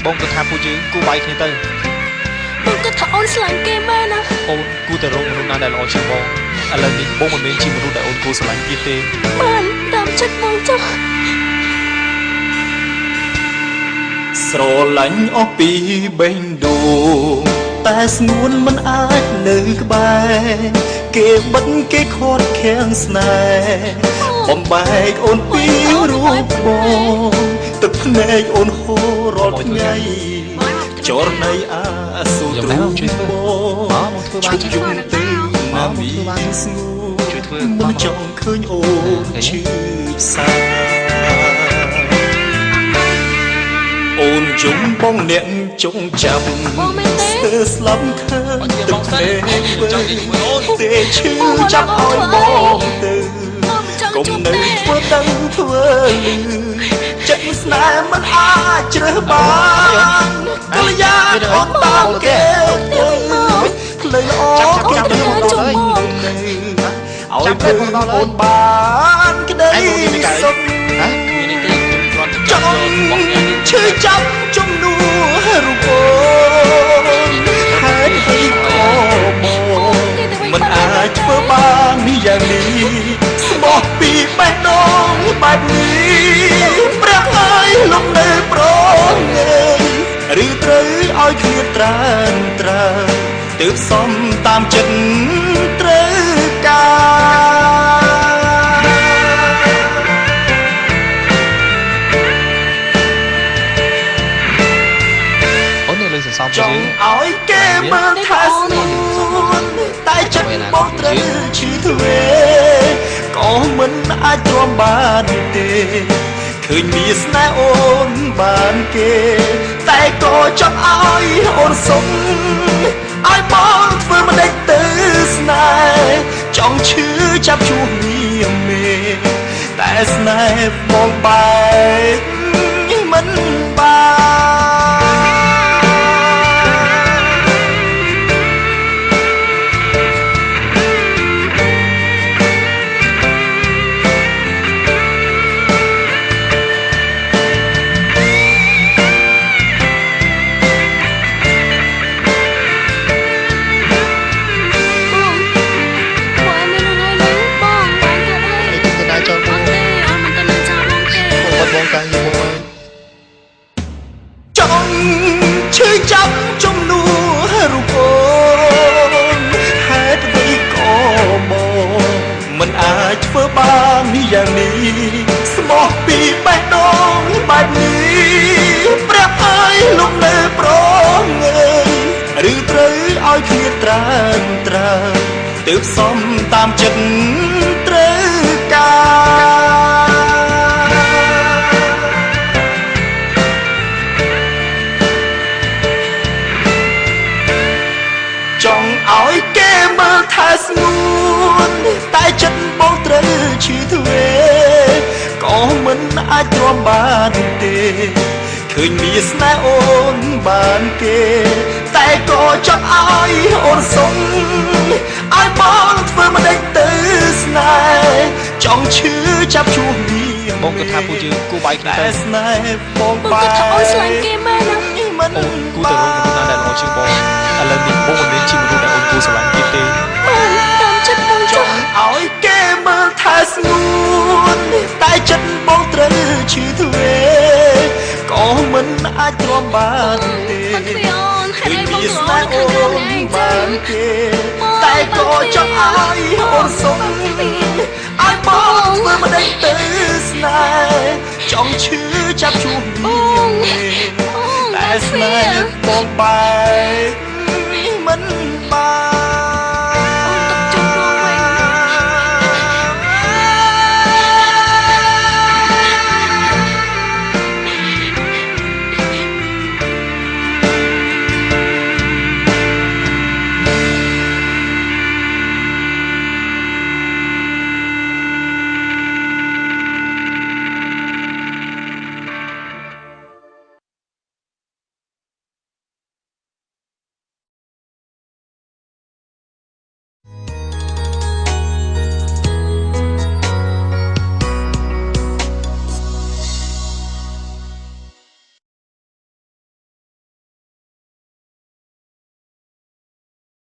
បងក៏ថាពួកយើងគូបាយគ្នាទៅបងក៏ថាអូនស្លាញ់គេមែនណាអូនគូតែរកមនុស្សណាដែលល្អជាងបងឥឡូវនេះបងមិនមែនជាមនុស្សដែលអូនគូស្រឡាញ់ទៀតទេបានតាមចិត្តបងចុះស្រឡាញ់អស់ពីបេះដូងតែស្ងួនមិនអាចនៅក្បែរគេបិទគេខាត់ខាំងស្នេហ៍បំបែកអូនពីរូបបងទឹកភ្នែកអូនហូររាល់ថ្ងៃចរណៃអាសូរទ្រូងបងជួយយំទៅណាមីស្ងួនមិនចង់ឃើញអូនឈឺផ្សាអូនជុំបងអ្នកចងចាំស្ទើស្លាប់ខើទឹកភ្នែកទេឈឺចាប់ឲ្យបងទៅកុំនៅធ្វើដឹងធ្វើលឺចិត្តស្នេហ៍មិនអាចជ្រើសបានកល្យាអូនតាមគេទៅផ្លូវល្អគេទៅជុំបងឲ្យទៅអូនបានក្តីសុខចង់ឈឺចាប់ជំនួរូបអូនហើយទីក៏មកមិនអាចធ្វើបានយ៉ាងនេះស្មោះពីបេះដូងបែបនេះព្រះហើយលំនៅប្រងើឬត្រូវឲ្យគ្នាត្រានត្រើទើបសំតាមចិត្តត្រូវការអូននៅលើសន្សំចពួកយើងង់ឲ្យគេមើលថាស្នួនតែចិត្តបងត្រូវឈឺទ្វេក៏មិនអាចទ្រាំបានទេឃើញមានស្នេហ៍អូនបានគេតែក៏ចង់ឲ្យអូនសុខឲ្យបងធ្វើមិនដេចទៅស្នេហ៍ចង់ឈឺចាប់ជួបនាមេតែស្នេហ៍បងបែកមិនបានចង់ឈឺចាប់ជំនួរូបអូនហេតុអ្វីក៏មកមិនអាចធ្វើបានយ៉ាងនេះស្មោះពីបេះដូងបែបនេះព្រះហើយលំនៅប្រងើឬត្រូវឲ្យគ្នាត្រានត្រើទើបសំតាមចិត្តត្រូវការចង់ឲ្យគេមើលថាស្ងួនតែចិត្តបងត្រូវឈឺទ្វេក៏មិនអាចទ្រាំបានទេឃើញមានស្នេហ៍អូនបានគេតែក៏ចង់ឲ្យអូនសុខឲ្យបងធ្វើមិនដេចទៅស្នេហ៍ចង់ឈឺចាប់ជួបនាបងក៏ថាពួកយើងគូបាយគ្នាទៅស្នេហ៍បងបែកថាអូនស្លាញ់គេមែនណាអូនគូតែរកមនុស្សណាដែលល្អជាងបងឥឡូវនេះបងមិនមែនជាមនុស្សដែលអូនគូស្រឡាញ់ទៀតទេបានតាមចិត្តបងចុះឲ្យគេមើលថាស្ងួនតែចិត្តបងត្រូវឈឺទ្វេក៏មិនអាចទ្រាំបានទេឃើញមានស្នេហ៍អូនបានគេតែក៏ចង់ឲ្យអូនសុខឲ្យបងធ្វើមិនដេចទៅស្នេហ៍ចង់ឈឺចាប់ជួបនាងតែស្នេហ៍បងបែកមិន